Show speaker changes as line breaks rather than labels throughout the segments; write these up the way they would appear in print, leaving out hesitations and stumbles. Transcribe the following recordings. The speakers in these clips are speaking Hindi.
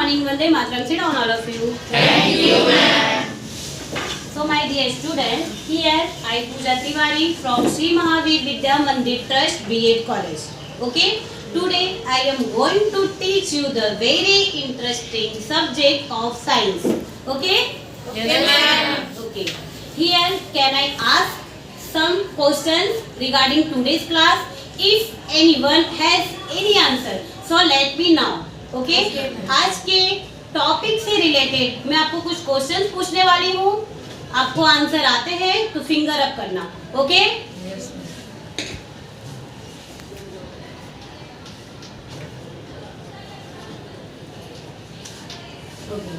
morning, Vande Mataram. Sit down, all of you.
Thank you, ma'am.
So, my dear student, here I Pooja Tiwari from Sri Mahavir Vidya Mandir Trust B.Ed College. Okay. Today I am going to teach you the very interesting subject of science. Okay?
Yes, ma'am.
Okay. Here can I ask some questions regarding today's class? If anyone has any answer, so let me know. Okay? आज के टॉपिक से रिलेटेड मैं आपको कुछ क्वेश्चंस पूछने वाली हूँ. आपको आंसर आते हैं तो फिंगर अप करना. Okay?
Yes, ma'am.
Okay.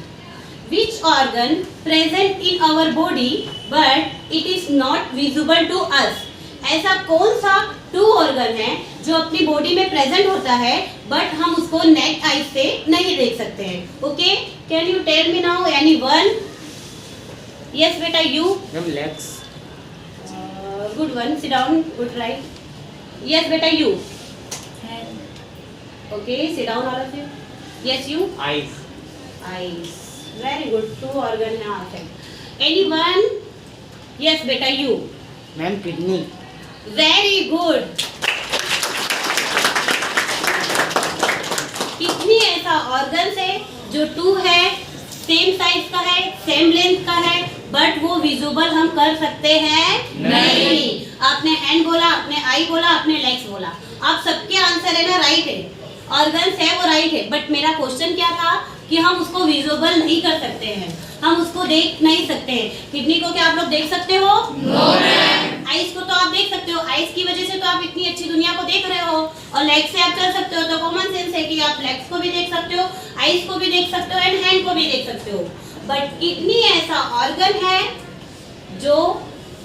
Which organ present in our body but it is not visible to us? ऐसा कौन सा टू ऑर्गन है जो अपनी बॉडी में प्रेजेंट होता है बट हम उसको नेट आई से नहीं देख सकते हैं. Okay, can you tell me now anyone? Yes बेटा, you.
Ma'am, legs.
Good one, sit down, good right. Yes बेटा, you. Okay, sit down all of you. Yes you.
Eyes.
Eyes. Very good. Two organ है आपके. Anyone? Yes बेटा, you.
Ma'am, kidney.
Very good. कितनी ऐसा ऑर्गन है जो टू है, सेम साइज का है, सेम लेंथ का है, बट वो विजिबल हम कर सकते हैं नहीं. आपने हैंड बोला, आपने आई बोला, आपने लेग्स बोला, आप सबके आंसर है ना राइट है. ऑर्गन्स है वो राइट है, बट मेरा क्वेश्चन क्या था कि हम उसको विजिबल नहीं कर सकते हैं, हम उसको देख नहीं सकते हैं. किडनी को क्या आप लोग देख सकते हो? No ma'am. आइज को तो आप देख सकते हो, आइज की वजह से तो आप इतनी अच्छी दुनिया को देख रहे हो. और लेग से आप चल सकते हो, तो कॉमन सेंस है कि आप लेग्स को भी देख सकते हो, आइज को भी देख सकते हो एंड हैंड को भी देख सकते हो. बट किडनी ऐसा ऑर्गन है जो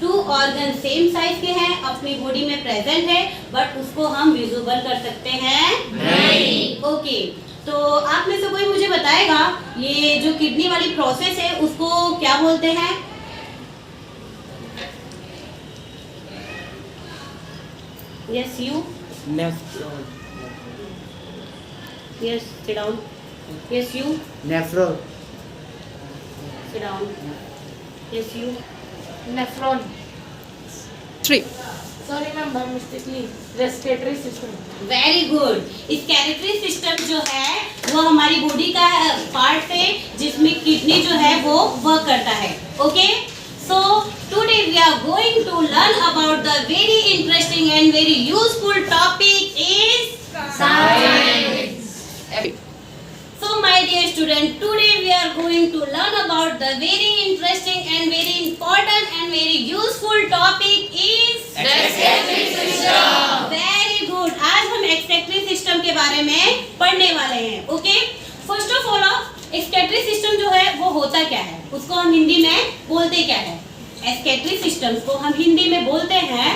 टू ऑर्गन सेम साइज के हैं, अपनी बॉडी में प्रेजेंट है, बट उसको हम विजिबल कर सकते हैं नहीं. ओके, तो आप में से कोई मुझे बताएगा ये जो किडनी वाली प्रोसेस है उसको क्या बोलते हैं? Yes you.
Nephron.
Yes, sit down. Yes you.
Nephron.
Sit down. Yes you.
Nephron.
3.
Sorry ma'am, by mistakenly. Respiratory system.
Very good. Excretory system जो है वो हमारी बॉडी का पार्ट है जिसमें किडनी जो है वो वर्क करता है. Okay, so today we are going to learn about the very interesting and very useful topic is
Science.
So my dear student, today we are going to learn about the very interesting and very important and very useful topic is
Respiratory system.
Very good. आज हम एक्सक्रीटरी सिस्टम के बारे में पढ़ने वाले हैं. Okay, first of all excretory system जो है वो होता क्या है, उसको हम हिंदी में बोलते क्या है? एक्सक्रीटरी सिस्टम को हम हिंदी में बोलते हैं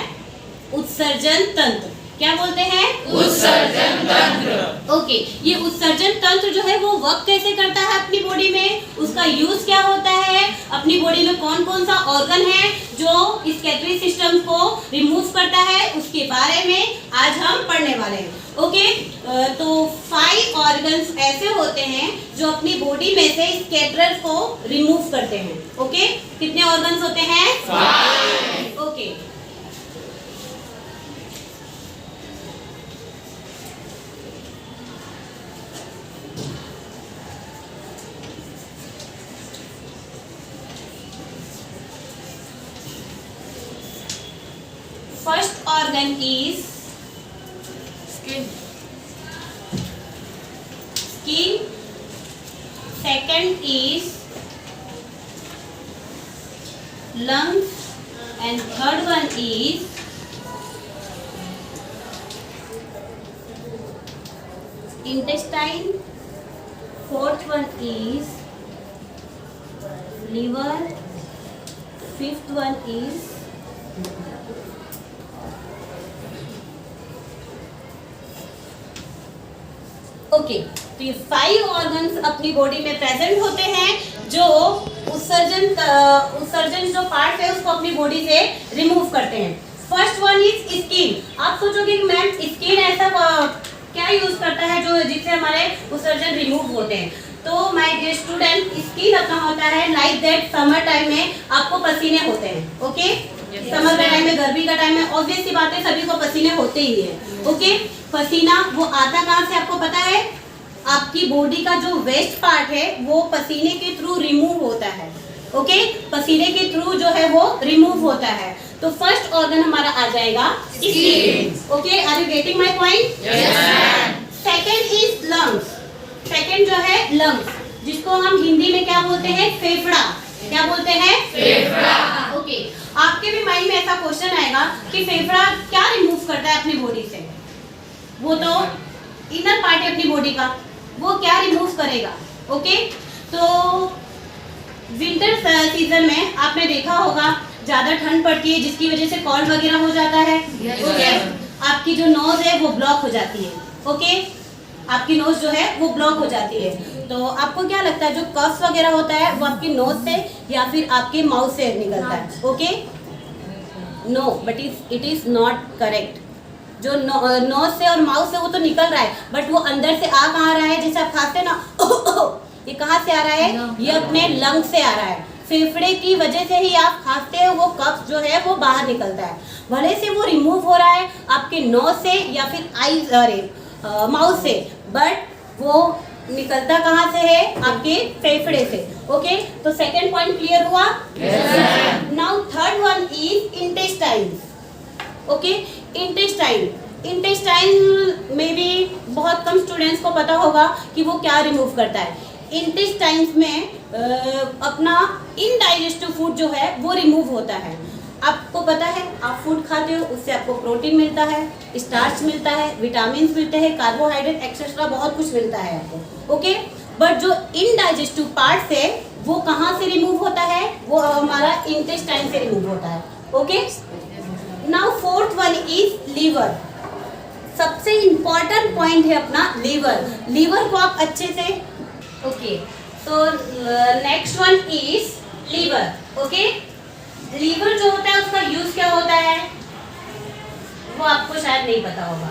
उत्सर्जन तंत्र. क्या बोलते हैं?
उत्सर्जन तंत्र.
ओके, ये उत्सर्जन तंत्र जो है वो वर्क कैसे करता है अपनी बॉडी में, उसका यूज क्या होता है, अपनी बॉडी में कौन कौन सा ऑर्गन है जो स्केलेटरी सिस्टम को रिमूव करता है, उसके बारे में आज हम पढ़ने वाले हैं. ओके, तो 5 ऑर्गन्स ऐसे होते हैं जो अपनी बॉडी में से स्केलेटर्स को रिमूव करते हैं. ओके, कितने ऑर्गन्स होते हैं? 5. Okay, first organ is
Skin.
skin. Second is lungs and third one is intestine. Fourth one is liver. Fifth one is okay, तो ये 5 ऑर्गन्स अपनी बॉडी में प्रेजेंट होते हैं जो उत्सर्जन जो पार्ट है उसको अपनी बॉडी से रिमूव करते हैं. First one is skin. आप सोचोगे कि मैम स्किन ऐसा क्या यूज करता है जो जिससे हमारे उत्सर्जन रिमूव होते हैं, तो माय डियर स्टूडेंट, स्किन अपना होता है लाइक दैट समर टाइम में आपको पसीने होते हैं, ओके? समर का टाइम में, गर्मी का टाइम में ऑब्वियस सी बात है, सभी को पसीने होते ही है, ओके? पसीना वो आता कहाँ से आपको पता है? आपकी बॉडी का जो वेस्ट पार्ट है वो पसीने के थ्रू रिमूव होता है, ओके? पसीने के थ्रू जो है वो रिमूव होता है। तो फर्स्ट ऑर्गन हमारा आ जाएगा skin, okay? Are you getting my point?
Yes ma'am.
Second is lungs. Second जो है लंग्स, जिसको हम हिंदी में क्या बोलते हैं? फेफड़ा। क्या बोलते हैं?
फेफड़ा।
ओके, आपके भी माइंड में ऐसा क्वेश्चन आएगा कि फेफड़ा क्या रिमूव करता है अपनी बॉडी से? वो तो इनर पार्ट है अपनी बॉडी का, वो क्या रिमूव करेगा? ओके, तो विंटर सीजन में आपने देखा होगा ज्यादा ठंड पड़ती है जिसकी वजह से कॉल्ड वगैरह हो जाता है, ओके? आपकी जो नोज है वो ब्लॉक हो जाती है, ओके? आपकी नोज जो है वो ब्लॉक हो जाती है। तो आपको क्या लगता है जो कफ वगैरह होता है वो आपकी नोज से या फिर आपके माउथ से निकलता है? Okay, no, but it is not correct. जो नोज से और माउथ से वो तो निकल रहा है, बट वो अंदर से आ कहाँ रहा है? जैसे आप खाते हैं ना, ये कहाँ से आ रहा है? ये अपने लंग से आ रहा है। फेफड़े की वजह से ही आप खाते हो, वो कफ जो है वो बाहर निकलता है। भले से वो रिमूव हो रहा है आपके नोज से या फिर आईज, अरे माउथ से, बट वो निकलता कहाँ से है? आपके फेफड़े से, ओके? तो सेकंड पॉइंट क्लियर हुआ? Now third one is intestine, okay? Intestine, intestine में भी बहुत कम स्टूडेंट्स को पता होगा कि वो क्या रिमूव करता है। इंटेस्टाइन्स में अपना इनडाइजेस्टिव फूड जो है वो रिमूव होता है। आपको पता है, आप फूड खाते हो उससे आपको प्रोटीन मिलता है, स्टार्च मिलता है, विटामिन मिलते हैं, कार्बोहाइड्रेट एक्सेट्रा बहुत कुछ मिलता है आपको, ओके? बट जो इनडाइजेस्टिव पार्ट है वो कहाँ से रिमूव होता है? वो हमारा इंटेस्टाइन से रिमूव होता है, okay? Now fourth one is liver. सबसे इंपॉर्टेंट पॉइंट है अपना लीवर। लीवर को आप अच्छे से, ओके? तो next one is liver, okay? Liver जो होता है उसका यूज क्या होता है वो आपको शायद नहीं पता होगा।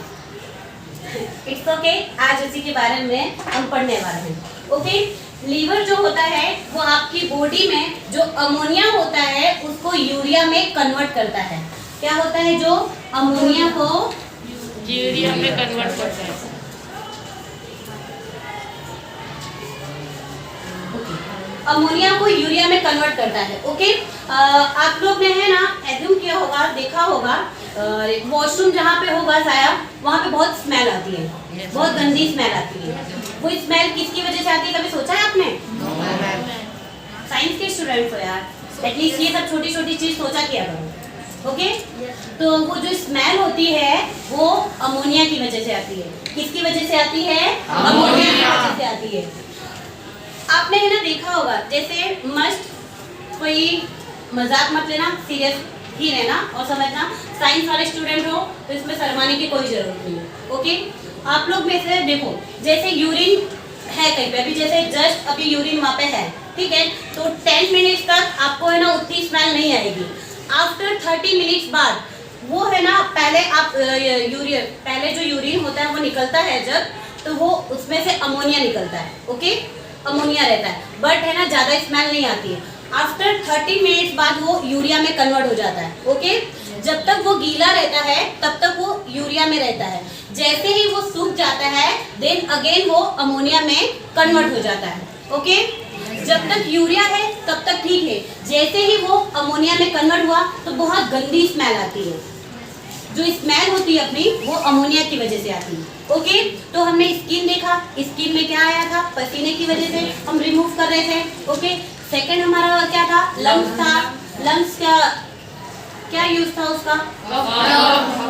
इट्स ओके, आज उसी के बारे में हम पढ़ने वाले हैं, ओके? लीवर जो होता है वो आपकी बॉडी में जो अमोनिया होता है उसको यूरिया में कन्वर्ट करता है। क्या होता है? जो अमोनिया को
यूरिया में कन्वर्ट करता है।
अमोनिया को यूरिया में कन्वर्ट करता है, ओके? आप लोग ने है ना एज्यूम किया होगा, देखा होगा, वॉशरूम जहाँ पे होगा शायद वहाँ पे बहुत स्मेल आती है, बहुत गंदी स्मेल आती है। वो स्मेल किसकी वजह से आती है, कभी सोचा है आपने? साइंस के स्टूडेंट्स हो यार, एटलीस्ट ये सब छोटी छोटी चीज सोचा किया करो, ओके? तो वो जो स्मेल होती है वो अमोनिया की वजह से आती है। किसकी वजह से आती है? अमोनिया की वजह से आती है। आपने है ना देखा होगा, जैसे मस्ट, कोई मजाक मत लेना, सीरियस ही रहना और समझना। साइंस वाले स्टूडेंट हो तो इसमें शर्माने की कोई जरूरत नहीं है, ओके? आप लोग में से देखो, जैसे यूरिन है कहीं पे, अभी जैसे जस्ट अभी यूरिन वहाँ पे है, ठीक है? तो 10 मिनट्स तक आपको है ना उतनी स्मेल नहीं आएगी। आफ्टर 30 मिनट्स बाद वो है ना, पहले आप पहले जो यूरिन होता है वो निकलता है जब, तो वो उसमें से अमोनिया निकलता है, ओके? अमोनिया रहता है, बट है ना ज़्यादा स्मेल नहीं आती है। आफ्टर 30 मिनट्स बाद वो यूरिया में कन्वर्ट हो जाता है, ओके? जब तक वो गीला रहता है तब तक वो यूरिया में रहता है। जैसे ही वो सूख जाता है देन अगेन वो अमोनिया में कन्वर्ट हो जाता है, ओके? जब तक यूरिया है तब तक ठीक है, जैसे ही वो अमोनिया में कन्वर्ट हुआ तो बहुत गंदी स्मेल आती है। जो स्मेल होती है अपनी वो अमोनिया की वजह से आती है, ओके? तो हमने स्किन देखा, स्किन में क्या आया था? पसीने की वजह से हम रिमूव कर रहे थे, ओके? सेकंड हमारा क्या था? लंग्स था। लंग्स क्या यूज था उसका?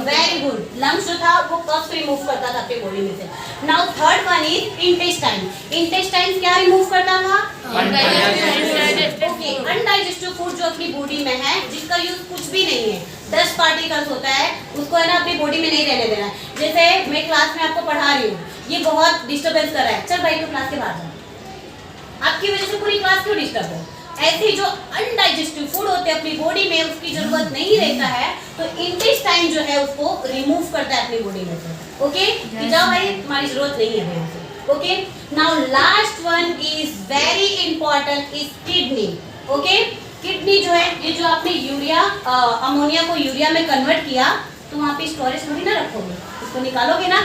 वेरी गुड, लंग्स जो था वो कफ रिमूव करता था अपनी बॉडी में से। Now third one is intestine. Intestine क्या रिमूव करता था? ओके, अनडाइजेस्टिव फूड जो अपनी बॉडी में है, जिसका यूज कुछ भी नहीं है, डस्ट पार्टिकल्स होता है, उसको है ना अपनी बॉडी में नहीं रहने देना है। जैसे मैं क्लास में आपको पढ़ा रही हूँ, ये बहुत डिस्टर्बेंस कर रहा है, चल भाई तो क्लास के बाहर जाओ, आपकी वजह से पूरी क्लास क्यों डिस्टर्ब हो? ऐसे जो अनडाइजेस्टिव फूड होते हैं अपनी बॉडी में, उसकी जरूरत नहीं रहता है, तो इंटेस्टाइन जो है उसको रिमूव करता है अपनी बॉडी में से, ओके? कि जाओ भाई तुम्हारी जरूरत नहीं है यहाँ से, okay, now last one is very important is kidney. Okay, kidney जो है, ये जो आपने यूरिया अमोनिया को यूरिया में कन्वर्ट किया, तो वहाँ पे स्टोरेज थोड़ी ना रखोगे, इसको निकालोगे ना।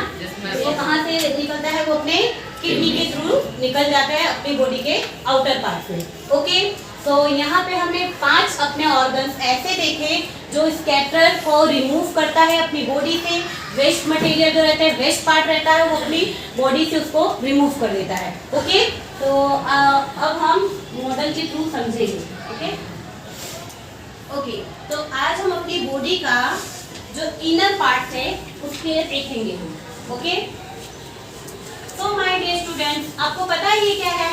वो कहाँ से निकलता है? वो अपने किडनी के थ्रू निकल जाता है अपनी बॉडी के आउटर पार्ट में। ओके, तो यहाँ पे हमने 5 अपने ऑर्गन्स ऐसे देखे जो स्कैटर को रिमूव करता है अपनी बॉडी से। वेस्ट मटेरियल जो रहता है, वेस्ट पार्ट रहता है, वो अपनी बॉडी से उसको रिमूव कर देता है। ओके, तो अब हम मॉडल के थ्रू समझेंगे। ओके ओके, तो आज हम अपनी बॉडी का जो इनर पार्ट है उसके देखेंगे हम। Okay, so my dear students, आपको पता है ये क्या है?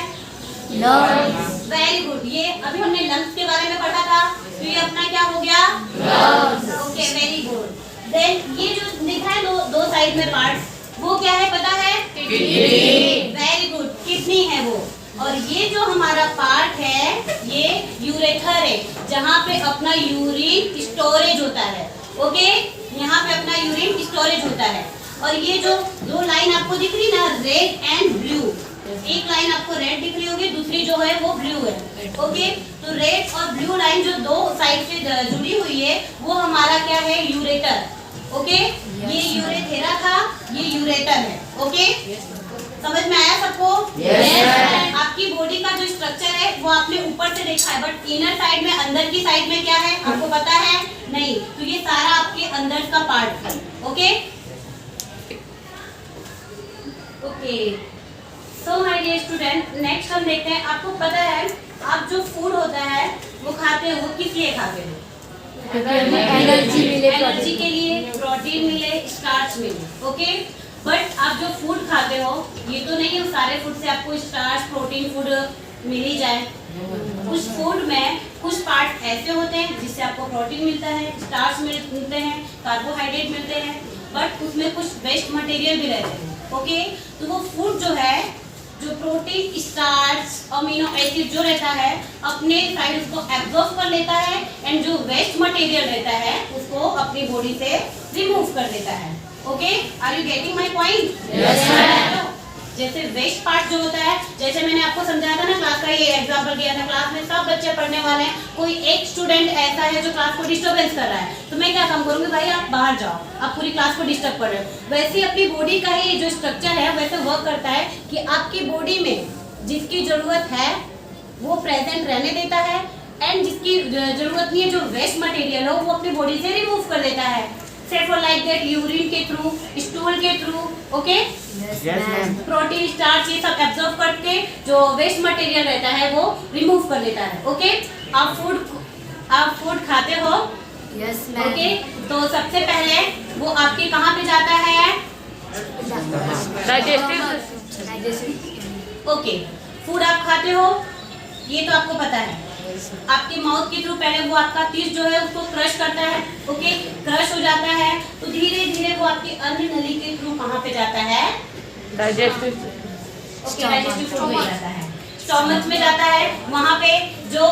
Lungs.
Very good. ये अभी हमने लंग्स के बारे में पढ़ा था, तो ये अपना क्या हो गया?
Lungs.
Okay, very good. Then ये जो लिखा है दो साइड में पार्ट्स, वो क्या है पता है?
Kidney.
वेरी गुड, किडनी है वो। और ये जो हमारा पार्ट है ये यूरेथर है, जहाँ पे अपना यूरिन स्टोरेज होता है। ओके, यहाँ पे अपना यूरिन स्टोरेज होता है। और ये जो 2 लाइन आपको दिख रही ना, रेड एंड ब्लू, एक लाइन आपको रेड दिख रही होगी, दूसरी जो है वो ब्लू है। ओके, तो रेड और ब्लू लाइन जो 2 साइड से जुड़ी हुई है, वो हमारा क्या है? यूरेटर। ओके, ये यूरेथेरा था, ये यूरेटर है। ओके, समझ में आया सबको?
Yes.
आपकी बॉडी का जो स्ट्रक्चर है वो आपने ऊपर से देखा है, बट इनर साइड में, अंदर की साइड में क्या है आपको पता है? नहीं। तो ये सारा आपके अंदर का पार्ट है। Okay okay, so my dear student, next हम देखते हैं। आपको पता है आप जो फूड होता है वो खाते हो, किस लिए खाते हो?
एनर्जी मिले,
एनर्जी के लिए, प्रोटीन मिले, स्टार्च मिले। ओके, बट आप जो फूड खाते हो ये तो नहीं है सारे फूड से आपको स्टार्च, प्रोटीन फूड मिल ही जाए। कुछ फूड में कुछ पार्ट ऐसे होते हैं जिससे आपको प्रोटीन मिलता है, स्टार्च मिलते हैं, कार्बोहाइड्रेट मिलते हैं, बट उसमें कुछ वेस्ट मटेरियल भी रहते हैं। ओके, तो वो फूड जो है, जो प्रोटीन, स्टार्च, अमीनो एसिड जो रहता है, अपने साइड उसको एब्जॉर्ब कर लेता है, एंड जो वेस्ट मटेरियल रहता है उसको अपनी बॉडी से रिमूव कर देता है। Okay, are you getting my point?
Yes, ma'am.
जैसे वेस्ट पार्ट जो होता है, जैसे मैंने आपको समझाया था ना, क्लास का ये एग्जांपल दिया था, क्लास में सब बच्चे पढ़ने वाले हैं, कोई एक स्टूडेंट ऐसा है जो क्लास को डिस्टर्बेंस कर रहा है, तो मैं क्या काम करूंगी? भाई आप बाहर जाओ, आप पूरी क्लास को डिस्टर्ब कर रहे हो। वैसे अपनी बॉडी का ही जो स्ट्रक्चर है वैसे वर्क करता है कि आपकी बॉडी में जिसकी जरूरत है वो प्रेजेंट रहने देता है, एंड जिसकी जरूरत नहीं है, जो वेस्ट मटेरियल हो, वो अपनी बॉडी से रिमूव कर देता है। से फॉर लाइक दैट यूरिन के थ्रू, स्टूल के through. Okay,
Yes, ma'am.
Protein, starch ये सब एब्जॉर्ब करके जो वेस्ट मटेरियल रहता है वो रिमूव कर देता है। ओके, आप फूड खाते हो।
Yes,
ओके, तो सबसे पहले वो आपके कहाँ पे जाता है? ओके, फूड आप खाते हो, ये तो आपको पता है। आपके माउथ के थ्रू पहले वो आपका टीथ जो है उसको क्रश करता है। ओके, क्रश हो जाता है तो धीरे धीरे वो आपकी अन्न नली के थ्रू कहाँ पे जाता है?
डाइजेस्टिव।
ओके, डाइजेस्टिव फूड में जाता है, स्टोमच में जाता है। वहाँ पे जो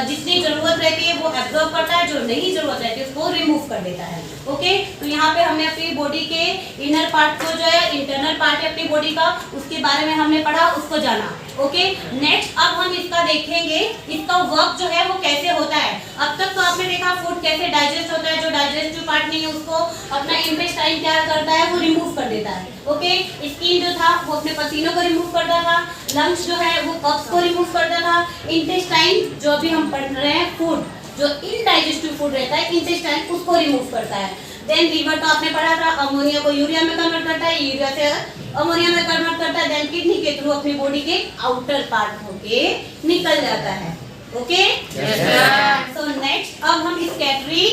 जितनी जरूरत रहती है वो एब्जॉर्ब करता है, जो नहीं जरूरत रहती है उसको रिमूव कर देता है। ओके, तो यहाँ पे हमने अपनी बॉडी के इनर पार्ट को जो है, इंटरनल पार्ट है अपनी बॉडी का, उसके बारे में हमने पढ़ा, उसको जाना। ओके, नेक्स्ट अब हम इसका देखेंगे, इसका वर्क जो है वो कैसे होता है। अब तक तो आपने देखा फूड कैसे डाइजेस्ट होता है, जो डाइजेस्टिव पार्ट नहीं है उसको अपना इंटेस्टाइन क्या करता है, वो रिमूव कर देता है। ओके, स्किन जो था वो अपने पसीनों को रिमूव करता था, लंग्स जो है वो कफ्स को रिमूव करता था, इंटेस्टाइन जो अभी हम पढ़ रहे हैं फूड, जो इनडाइजेस्टिव फूड रहता है, इंटेस्टाइन उसको रिमूव करता है। देन लीवर तो आपने पढ़ा था, अमोनिया को यूरिया में कन्वर्ट करता है, यूरिया से अमोनिया में कन्वर्ट करता है, देन किडनी के थ्रू अपनी बॉडी के आउटर पार्ट होके निकल जाता है। ओके, सो नेक्स्ट अब हम स्कैटरी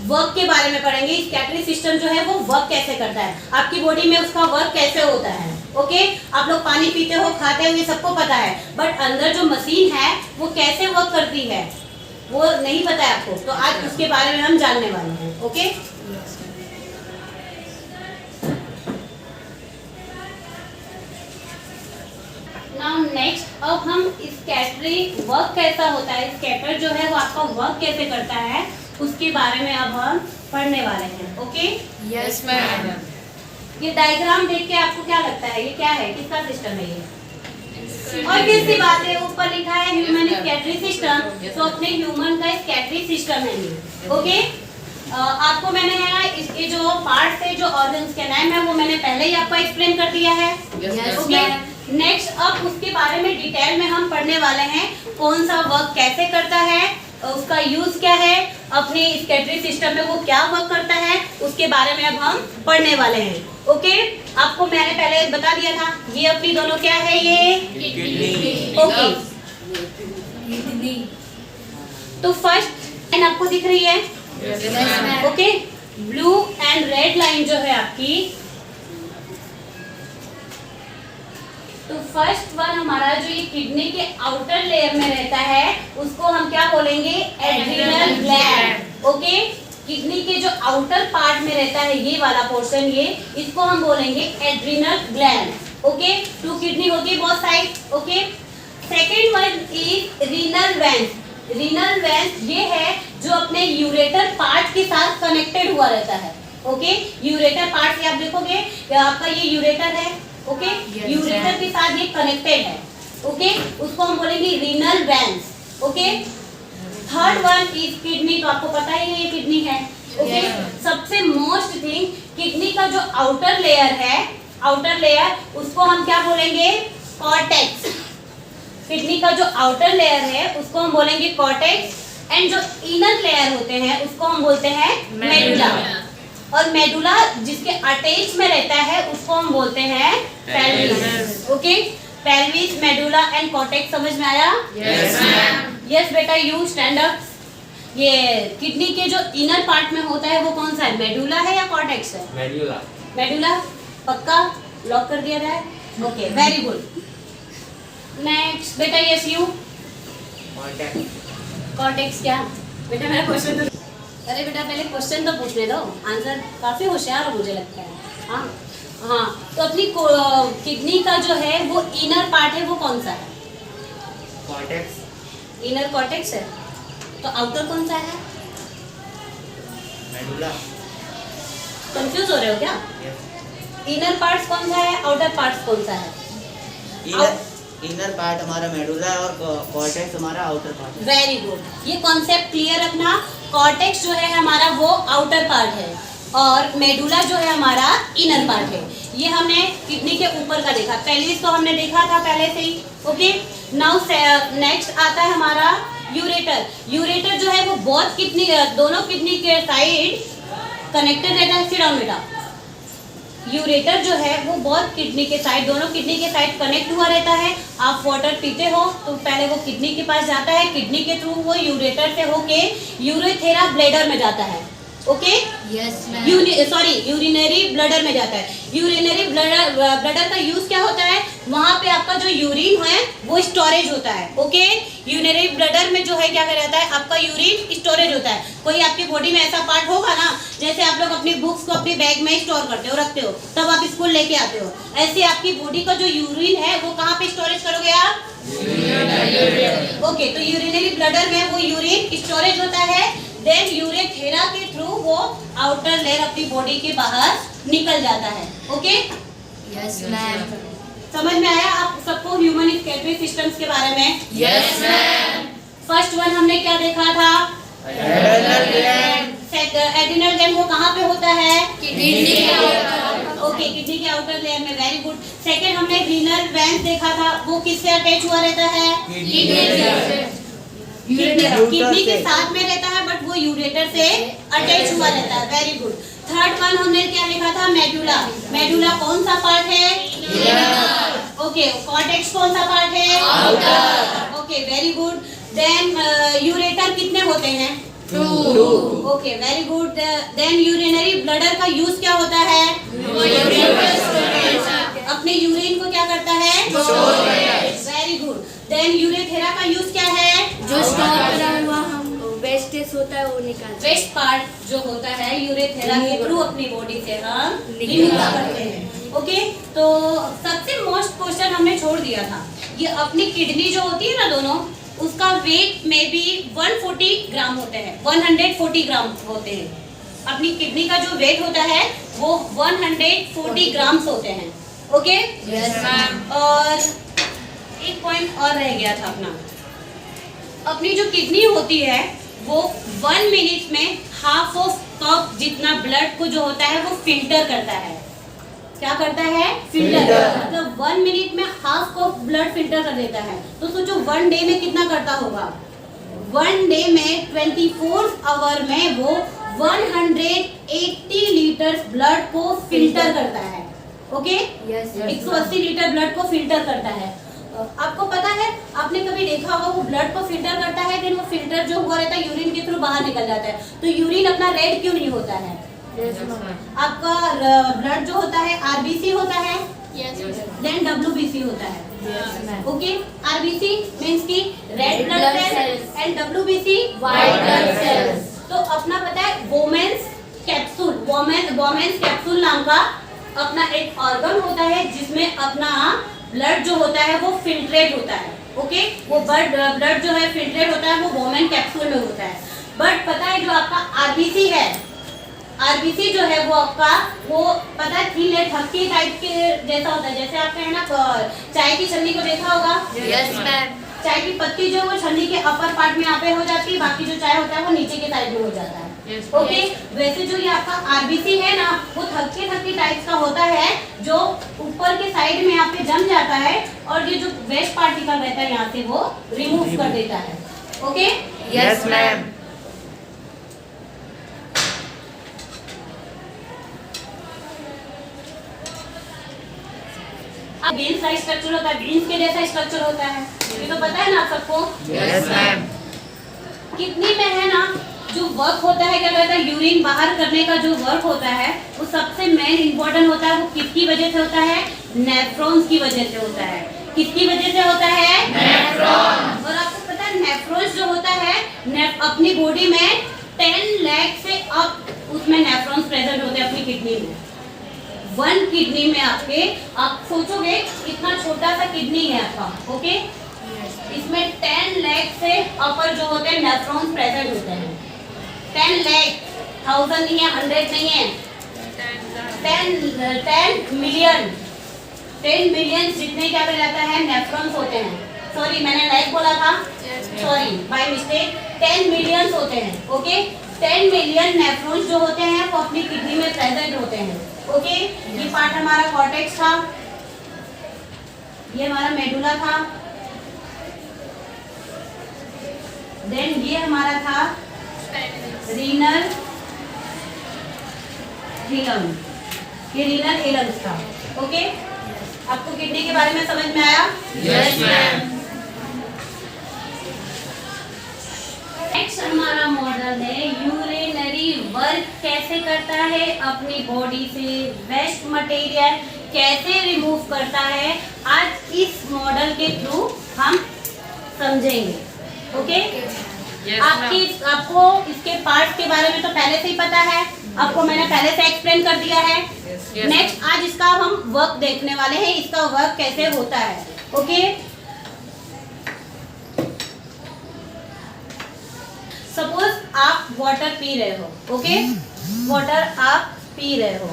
वर्क के बारे में पढ़ेंगे। स्कैटरी सिस्टम जो है वो वर्क कैसे करता है, आपकी बॉडी में उसका वर्क कैसे होता है। ओके, आप लोग पानी पीते हो, खाते हो, ये सबको पता है, बट अंदर जो मशीन है वो कैसे वर्क करती है वो नहीं पता है आपको, तो आज उसके बारे में हम जानने वाले हैं। ओके, नाउ नेक्स्ट अब हम स्कैटरी वर्क कैसा होता है, स्कैटर जो है वो आपका वर्क कैसे करता है उसके बारे में अब हम पढ़ने वाले हैं। Okay,
Yes, ma'am.
ये डायग्राम देख के आपको क्या लगता है, ये क्या है, किसका सिस्टम है ये? और किसकी बात है, ऊपर लिखा है ह्यूमन स्कैटरी सिस्टम, तो अपने ह्यूमन का स्कैटरी सिस्टम है ये। ओके, आपको मैंने है ना इसके जो पार्ट्स है, जो ऑर्गन्स के नाम है, वो मैंने पहले ही आपको एक्सप्लेन कर दिया है। ओके, नेक्स्ट अब उसके बारे में डिटेल में हम पढ़ने वाले हैं, कौन सा वर्क कैसे करता है, उसका यूज क्या है, अपने स्कैटरी सिस्टम में वो क्या वर्क करता है, उसके बारे में अब हम पढ़ने वाले हैं। ओके, आपको मैंने पहले बता दिया था, ये अपनी दोनों क्या है, ये ओके। तो फर्स्ट लाइन आपको दिख रही है, okay, blue and red line जो है आपकी, तो फर्स्ट वन हमारा जो ये किडनी के आउटर लेयर में रहता है, उसको हम क्या बोलेंगे, एड्रिनल ग्लैंड। ओके, किडनी के जो आउटर पार्ट में रहता है ये वाला पोर्शन, ये इसको हम बोलेंगे adrenal gland. Okay, two kidney होती है both side. Okay, second one is renal veins. Renal veins ये है जो अपने यूरेटर पार्ट के साथ कनेक्टेड हुआ रहता है। ओके, यूरेटर पार्ट से आप देखोगे आपका ये यूरेटर है। ओके, यूरेटर के साथ ये कनेक्टेड है। ओके, उसको हम बोलेंगे renal veins. Okay, third one is kidney, तो आपको पता ही है ये किडनी है। ओके, सबसे मोस्ट थिंग, किडनी का जो आउटर लेयर है, आउटर लेयर, उसको हम क्या बोलेंगे, कॉर्टेक्स। किडनी का जो आउटर लेयर है उसको हम बोलेंगे कॉर्टेक्स, एंड जो इनर लेयर होते हैं उसको हम बोलते हैं मेडुला। और मेडुला जिसके अटैच में रहता है उसको हम बोलते हैं pelvis. Okay, pelvis, medulla and cortex, समझ में आया? यस बेटा, यू स्टैंड अप। ये किडनी के जो इनर पार्ट में होता है वो कौन सा है, मेडुला है या कॉर्टेक्स है?
मेडुला।
मेडुला, पक्का लॉक कर दिया जाए। Okay, very good. नेक्स्ट बेटा, यस यू, कॉर्टेक्स क्या बेटा? मेरा क्वेश्चन तो, अरे बेटा पहले क्वेश्चन तो पूछने दो, आंसर काफी होशियार हो मुझे लगता है। हाँ हाँ, तो अपनी किडनी का जो है वो इनर पार्ट है वो कौन सा है?
कॉर्टेक्स।
इनर कॉर्टेक्स है, तो आउटर कौन सा है?
मेडुला।
कंफ्यूज हो रहे हो क्या? इनर पार्ट्स कौन सा है, आउटर पार्ट्स कौन सा है?
इनर पार्ट हमारा मेडुला है और कॉर्टेक्स हमारा आउटर पार्ट है।
वेरी गुड, ये कॉन्सेप्ट क्लियर रखना। कॉर्टेक्स जो है हमारा वो आउटर पार्ट है और मेडुला जो है हमारा इनर पार्ट है। ये हमने किडनी के ऊपर का देखा, पेल्विस तो हमने देखा था पहले से ही। ओके, नाउ नेक्स्ट आता है हमारा यूरेटर। यूरेटर जो है वो बहुत किडनी, दोनों किडनी के साइड कनेक्टेड रहता है। सिट डाउन बेटा। यूरेटर जो है वो बहुत किडनी के साइड, दोनों किडनी के साइड कनेक्ट हुआ रहता है। आप वाटर पीते हो तो पहले वो किडनी के पास जाता है, किडनी के थ्रू वो यूरेटर से होके यूरेथेरा ब्लैडर में जाता है। Okay,
yes ma'am.
Sorry, urinary bladder में जाता है। यूरिनरी ब्लडर का यूज क्या होता है, वहां पे आपका जो यूरिन है वो स्टोरेज होता है। ओके, यूरिनरी ब्लडर में जो है क्या रहता है, आपका यूरिन स्टोरेज होता है। कोई आपकी बॉडी में ऐसा पार्ट होगा ना, जैसे आप लोग अपनी बुक्स को अपनी बैग में स्टोर करते हो, रखते हो, तब आप स्कूल लेके आते हो, ऐसे आपकी बॉडी का जो यूरिन है वो कहाँ पे स्टोरेज करोगे आप? ओके, तो यूरिनरी ब्लडर में वो यूरिन स्टोरेज होता है। देन यूरेथेरा के थ्रू वो आउटर लेयर अपनी बॉडी के बाहर निकल जाता है। Okay,
yes ma'am.
समझ में आया आप सबको ह्यूमन स्कैटरी सिस्टम्स के बारे में?
Yes ma'am.
फर्स्ट वन हमने क्या देखा था?
Adrenal gland.
एड्रिनल ग्लैंड वो कहाँ पे होता है?
किडनी के आउटर।
ओके, किडनी के आउटर लेयर में। Very good. सेकंड हमने रीनल वेंस देखा था, वो किससे अटैच हुआ रहता है? किडनी के साथ में रहता है बट वो यूरेटर से अटैच हुआ रहता है। Very good. थर्ड वन हमने क्या लिखा था? मेडुला। मेडुला कौन सा पार्ट है? ओके, कॉर्टेक्स कौन सा पार्ट है? Outer. Okay, very good. Then ureter कितने होते हैं? 2। Okay, very good. Then urinary bladder का यूज क्या होता है? अपने यूरिन को क्या करता है? Very good. देन यूरेथेरा का यूज क्या है?
जो स्टोर करा हुआ हम वेस्टेज होता है वो निकाल।
वेस्ट पार्ट जो होता है यूरेथेरा के थ्रू अपनी बॉडी से हम रिमूव करते हैं। ओके, तो सबसे मोस्ट क्वेश्चन हमने छोड़ दिया था, ये अपनी किडनी जो होती है ना दोनों, उसका वेट में भी 140 ग्राम होते हैं, 140 ग्राम होते हैं। अपनी किडनी का जो वेट होता है वो 140 ग्राम्स होते हैं। Okay
yes ma'am.
और एक पॉइंट और रह गया था अपना, अपनी जो किडनी होती है वो 1 मिनट में हाफ ऑफ कप जितना ब्लड को जो होता है वो फिल्टर करता है। क्या करता है? फिल्टर। मतलब 1 मिनट में हाफ कप ब्लड फिल्टर कर देता है। तो सोचो 1 डे में कितना करता होगा? 1 डे में 24 आवर में वो 180 लीटर ब्लड को फिल्टर करता है। ओके,
यस
180 लीटर ब्लड को फिल्टर करता है। आपको पता है, आपने कभी देखा होगा वो ब्लड को फिल्टर करता है, देन वो फिल्टर जो हुआ रहता है यूरिन के थ्रू बाहर निकल जाता है। तो यूरिन अपना रेड क्यों नहीं होता है? आपका ब्लड जो होता है आरबीसी होता है, देन डब्ल्यूबीसी होता है। ओके, आरबीसी मींस की red blood cells and WBC
white blood cells.
तो अपना पता है वोमेन्स कैप्सूल, वोमेन्स कैप्सूल नाम का अपना एक ऑर्गन होता है जिसमें अपना ब्लड जो होता है वो फिल्ट्रेट होता है। ओके, वो ब्लड जो है फिल्ट्रेट होता है वो वोमेन कैप्सूल में होता है। बट पता है जो आपका आरबीसी है, आरबीसी जो है वो आपका वो पता है थीन थक्की टाइप के जैसा होता है। जैसे आपने है ना चाय की छन्नी को देखा होगा।
Yes ma'am.
चाय की पत्ती जो है वो छन्नी के अपर पार्ट में यहाँ पे हो जाती है, बाकी जो चाय होता है वो नीचे के साइड में हो जाता है। ओके, वैसे जो ये आपका आरबीसी है ना वो थक्की टाइप का होता है जो ऊपर के साइड में यहाँ पे जम जाता है और ये जो वेस्ट पार्टिकल रहता है यहाँ से वो रिमूव कर देता है। Okay,
yes ma'am.
अब बीन्स का स्ट्रक्चर होता है, बीन्स के जैसा स्ट्रक्चर होता है, ये तो पता है ना आप सबको।
Yes ma'am.
किडनी में है ना जो वर्क होता है, क्या कहता है, यूरिन बाहर करने का जो वर्क होता है वो सबसे मेन इंपॉर्टेंट होता है। वो किसकी वजह से होता है? नेफ्रॉन्स की वजह से होता है। किसकी वजह से होता है? नेफ्रॉन। और आपको पता है नेफ्रॉन्स जो होता है अपनी बॉडी में 10 लाख से अब उसमें नेफ्रॉन्स प्रेजेंट होते हैं अपनी किडनी में। 1 किडनी में आपके, आप सोचोगे इतना छोटा सा किडनी है आपका। ओके, इसमें 10 लाख से अपर जो होते हैं नेफ्रॉन्स प्रेजेंट होते हैं। 10 लाख, 1000 नहीं है, 100 नहीं है, 10 मिलियन, 10 मिलियन जितने क्या कहलाता है नेफ्रॉन्स होते हैं। सॉरी मैंने लाइक बोला था, सॉरी बाय मिस्टेक, 10 मिलियंस होते हैं। ओके, 10 मिलियन नेफ्रॉन्स जो होते हैं वो अपनी किडनी में प्रेजेंट होते हैं। ओके, ये पार्ट हमारा कॉर्टेक्स था, ये हमारा मेडुला था, देन ये हमारा था रीनल हिलम, ये रीनल हिलम्स था। ओके, आपको किडनी के बारे में समझ में आया?
Yes ma'am.
नेक्स्ट हमारा मॉडल है यूरिनरी वर्क कैसे करता है, अपनी बॉडी से वेस्ट मटेरियल कैसे रिमूव करता है, आज इस मॉडल के थ्रू हम समझेंगे। ओके, आपको इसके पार्ट्स के बारे में तो पहले से ही पता है, आपको मैंने पहले से एक्सप्लेन कर दिया है। नेक्स्ट आज इसका हम वर्क देखने वाले हैं, इसका वर्क कैसे होता है। ओके, सपोज आप वाटर पी रहे हो। ओके, वाटर आप पी रहे हो,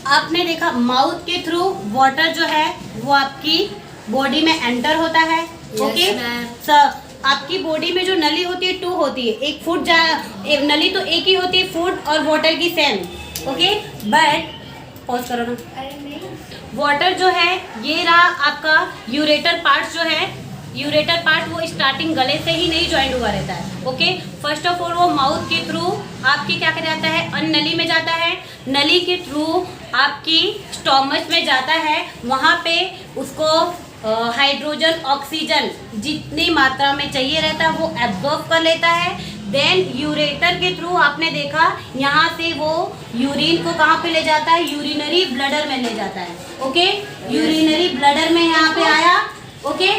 आपने देखा माउथ के थ्रू वाटर जो है वो आपकी बॉडी में एंटर होता है। ओके, आपकी बॉडी में जो नली होती है 2 होती है, एक फूड एक नली तो एक ही होती है, फूड और वाटर की सेम। ओके, बट पॉज करो ना, वाटर जो है ये रहा आपका यूरेटर पार्ट जो है, यूरेटर पार्ट वो स्टार्टिंग गले से ही नहीं ज्वाइंट हुआ रहता है। ओके, फर्स्ट ऑफ ऑल वो माउथ के थ्रू आपके क्या कर जाता है, अन्नली में जाता है, नली के थ्रू आपकी स्टोमच में जाता है, वहाँ पे उसको हाइड्रोजन ऑक्सीजन जितनी मात्रा में चाहिए रहता है वो एब्जॉर्ब कर लेता है। देन यूरेटर के थ्रू आपने देखा यहाँ से वो यूरिन को कहाँ पे ले जाता है, यूरिनरी ब्लडर में ले जाता है। ओके, यूरिनरी ब्लडर में यहाँ पे आया। ओके,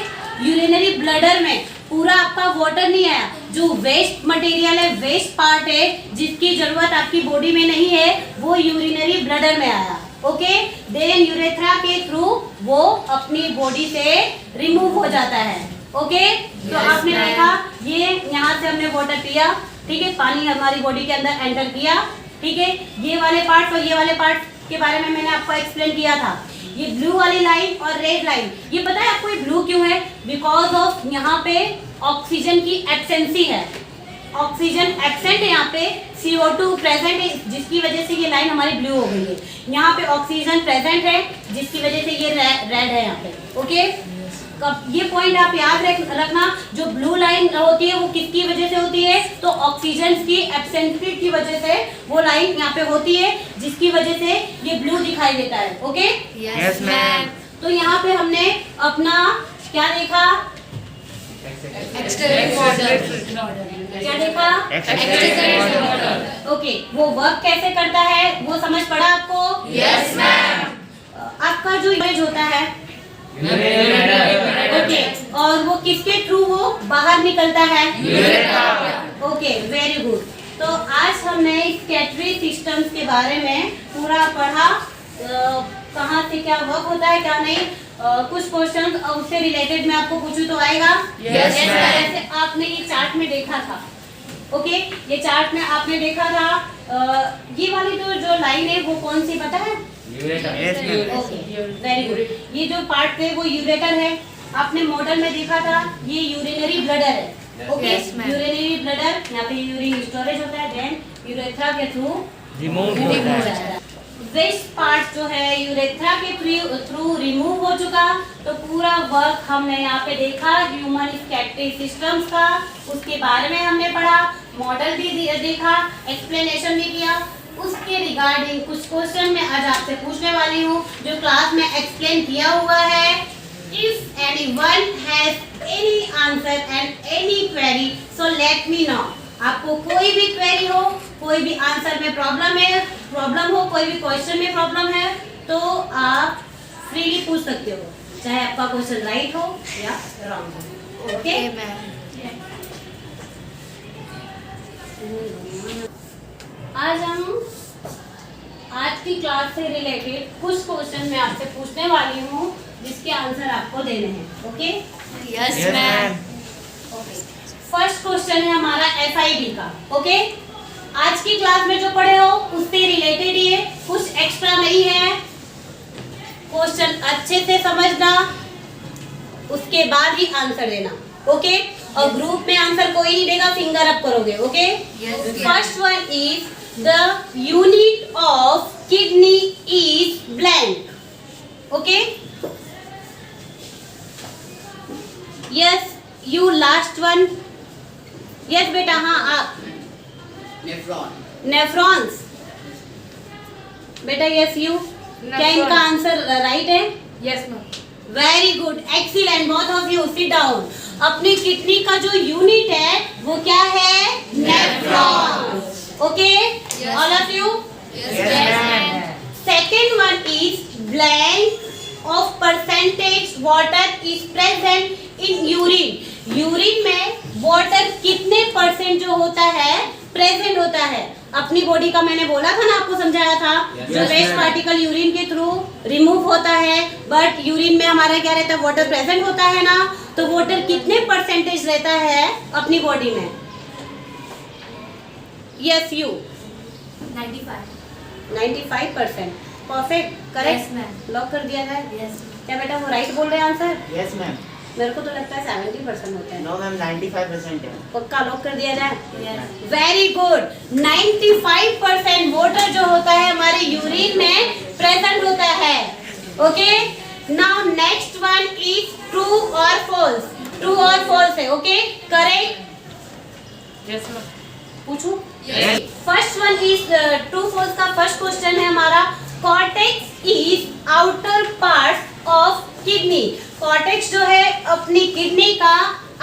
यूरिनरी ब्लडर में पूरा आपका वाटर नहीं आया, जो वेस्ट मटेरियल है, वेस्ट पार्ट है जिसकी जरूरत आपकी बॉडी में नहीं है, वो यूरिनरी ब्लडर में आया। ओके, देन यूरेथ्रा के थ्रू वो अपनी बॉडी से रिमूव हो जाता है। ओके, तो आपने देखा ये यहाँ से हमने वाटर पिया, ठीक है, पानी हमारी बॉडी के अंदर एंटर किया, ठीक है। ये वाले पार्ट और ये वाले पार्ट के बारे में मैंने आपको एक्सप्लेन किया था। ये ब्लू वाली लाइन और रेड लाइन, ये पता है आपको ये ब्लू क्यों है? बिकॉज ऑफ यहाँ पे ऑक्सीजन की एब्सेंसी है, ऑक्सीजन एब्सेंट है, यहाँ पे CO2 प्रेजेंट है, जिसकी वजह से ये लाइन हमारी ब्लू हो गई है। यहाँ पे ऑक्सीजन प्रेजेंट है जिसकी वजह से ये रेड है यहाँ पे। ओके, कब ये पॉइंट आप याद रखना, जो ब्लू लाइन होती है वो किसकी वजह से होती है? तो ऑक्सीजन की एब्सेंसी की वजह से वो लाइन यहाँ पे होती है, जिसकी वजह से ये ब्लू दिखाई देता है। Okay,
yes ma'am.
तो यहाँ पे हमने अपना क्या देखा? क्या देखा? ओके, वो वर्क कैसे करता है वो समझ पड़ा आपको?
Yes ma'am.
आपका जो इमेज होता है, ओके, और वो किसके थ्रू वो बाहर निकलता है? Okay, very good. तो आज हमने स्कैटरी सिस्टम्स के बारे में पूरा पढ़ा, कहाँ से क्या वर्क होता है क्या नहीं। कुछ क्वेश्चन उससे रिलेटेड मैं आपको पूछूं तो आएगा?
Yes,
जैसे आपने ये चार्ट में देखा था, ओके, ये चार्ट में आपने देखा था, ये वाली जो लाइन है वो कौन सी पता है?
Yes ma'am.
Okay, very good. ये जो पार्ट है वो यूरेटर है, आपने मॉडल में देखा था, ये यूरिनरी ब्लडर है। Okay,
Yes, ma'am.
Urinary bladder, यहाँ पे यूरिन स्टोरेज होता है, देन यूरेथ्रा के थ्रू
रिमूव होता है।
वेस्ट पार्ट जो है यूरेथ्रा के थ्रू रिमूव हो चुका। तो पूरा वर्क हमने यहाँ पे देखा ह्यूमन स्कैटरी सिस्टम्स का, उसके बारे में हमने पढ़ा, मॉडल भी देखा, एक्सप्लेनेशन भी किया। उसके रिगार्डिंग कुछ क्वेश्चन मैं आज आपसे पूछने वाली हूँ जो क्लास में एक्सप्लेन किया हुआ है। If anyone has any answer and any query so let me know. आपको कोई भी क्वेरी हो, कोई भी आंसर में प्रॉब्लम हो, कोई भी क्वेश्चन में प्रॉब्लम है, तो आप फ्रीली पूछ सकते हो, चाहे आपका क्वेश्चन राइट हो या रॉन्ग हो। ओके, आज हम आज की क्लास से रिलेटेड कुछ क्वेश्चन मैं आपसे पूछने वाली हूँ जिसके आंसर आपको देने हैं। Okay,
yes ma'am.
Okay, first question है हमारा SID का। ओके, आज की क्लास में जो पढ़े हो उससे रिलेटेड ही है, कुछ एक्स्ट्रा नहीं है। क्वेश्चन अच्छे से समझना, उसके बाद ही आंसर देना। ओके, और ग्रुप में आंसर कोई नहीं देगा, फिंगर अप करोगे। Okay, first one is the unit of kidney is blank. Okay, yes, you last one. Yes बेटा, हाँ आप। नेफ्रॉन्स बेटा, यस यू। क्या इनका आंसर राइट है?
Yes ma'am.
Very good, excellent, both of you sit down. अपनी किडनी का जो यूनिट है वो क्या है? Nephrons. Okay, all of you. Second one is blank of percentage water is present in urine. Urine में वाटर कितने परसेंट जो होता है प्रेजेंट होता है? अपनी बॉडी का मैंने बोला था ना, आपको समझाया था, जो वेस्ट पार्टिकल यूरिन के थ्रू रिमूव होता है, बट यूरिन में हमारा क्या रहता है? वाटर प्रेजेंट होता है ना। तो वाटर कितने परसेंटेज रहता है अपनी बॉडी में? Yes you. 95%। Perfect, correct, lock कर दिया जाए। क्या बेटा वो राइट बोल रहे हैं आंसर?
Yes ma'am.
मेरे को तो लगता है 70% होता है।
नो मैम, 95% है।
पक्का लॉक कर दिया जाए? वेरी गुड, 95% वाटर जो होता है हमारे यूरिन में प्रेजेंट होता है। Okay, now next one is true और फॉल्स। ट्रू और फॉल्स है। Okay, correct.
Yes ma'am.
पूछूं?
Yes.
First one is true false का फर्स्ट क्वेश्चन है हमारा, cortex is outer part of kidney. Cortex जो है अपनी किडनी का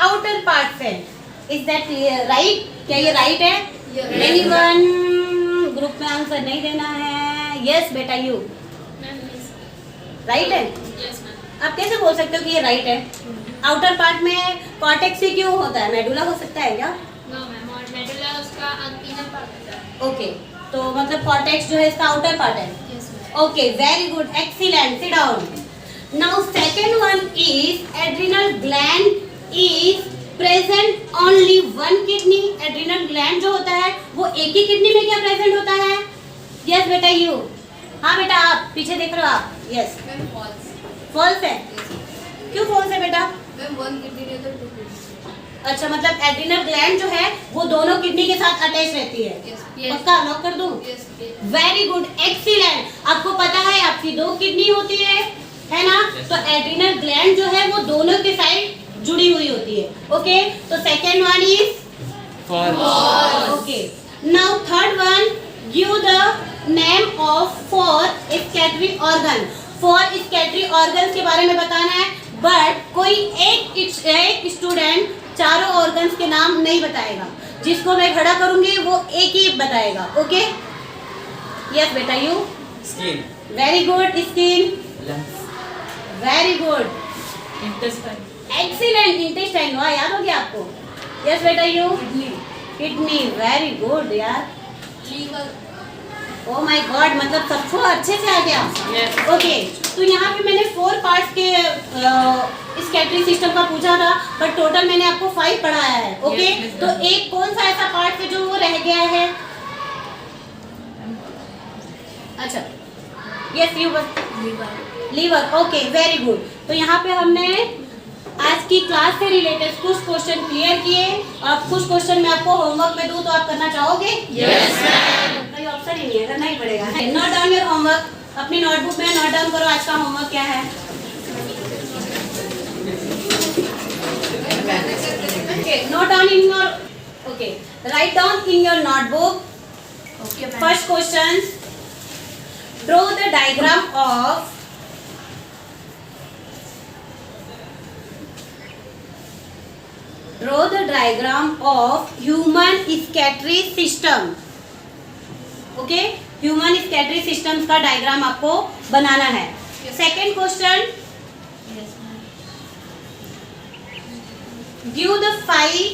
आउटर पार्ट है। Is that right? क्या ये राइट है? एनीवन ग्रुप में आंसर नहीं देना है? यस बेटा, यू राइट है। आप कैसे बोल सकते हो कि ये राइट है? आउटर पार्ट में कॉर्टेक्स से क्यों होता है? मेडुला हो सकता है क्या?
नो मैम, और मेडुला उसका इनर पार्ट होता है।
ओके, तो मतलब कॉर्टेक्स जो है इसका आउटर पार्ट है।
Yes ma'am.
Okay, very good, excellent. Sit down. Now, second one is adrenal gland is present only one kidney. Adrenal gland जो होता है वो एक ही किडनी में क्या प्रेजेंट होता है? Yes बेटा you. हाँ बेटा आप पीछे देख रहे हो आप? Yes.
Ma'am false.
False है? क्यों false है बेटा?
मैम वन किडनी नहीं तो टू किडनी।
अच्छा, मतलब एड्रिनल ग्लैंड जो है वो दोनों किडनी के साथ अटैच रहती है।
Yes.
पक्का लॉक कर दूं?
यस।
Very good, excellent. आपको पता है आपकी 2 किडनी होती है ना? तो एड्रिनल ग्लैंड जो है वो दोनों के साइड जुड़ी हुई होती है। ओके, तो second one is
false.
Okay. Now third one, give the name of 4 excretory organ. 4 excretory organs के बारे में बताना है, बट कोई एक स्टूडेंट चारों ऑर्गन्स के नाम नहीं बताएगा। जिसको मैं खड़ा करूंगी वो एक ही बताएगा। ओके, यस बेटा you.
Skin.
Very good, skin.
Lungs.
Very good,
Intestine.
Excellent. Intestine, वाह याद हो गया आपको। यस बेटा यू। किडनी, वेरी गुड यार।
लीवर।
ओ माय गॉड, मतलब सबको अच्छे से आ गया।
Yes.
ओके, तो यहाँ पे मैंने 4 पार्ट्स के स्कैटरी सिस्टम का पूछा था, बट टोटल मैंने आपको 5 पढ़ाया है। ओके,
Yes, yes,
तो एक कौन सा ऐसा पार्ट है जो वो रह गया है? अच्छा, यस यू बस। लीवर। Okay, very good. तो यहाँ पे हमने आज की क्लास से रिलेटेड कुछ क्वेश्चन क्लियर किए, और कुछ क्वेश्चन मैं आपको होमवर्क में दूं तो आप करना चाहोगे?
Yes, ma'am.
कोई ऑप्शन ही नहीं है, करना ही पड़ेगा। Note down your homework. अपनी नोटबुक में नोट डाउन करो आज का होमवर्क क्या है। Note down in your okay, write down in your notebook. First question, draw the diagram of draw the diagram of human scattery system. Okay, human excretory systems का डायग्राम आपको बनाना है। Second question, give the 5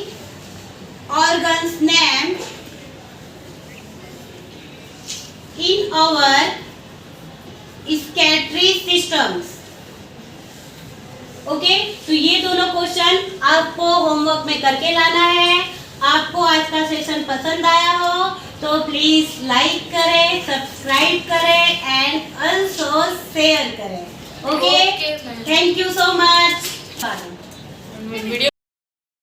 organs name in our excretory systems. Okay, तो ये दोनों क्वेश्चन आपको होमवर्क में करके लाना है। आपको आज का सेशन पसंद आया हो तो प्लीज लाइक करें, सब्सक्राइब करें एंड ऑल्सो शेयर करें। Okay, thank you so much.
Video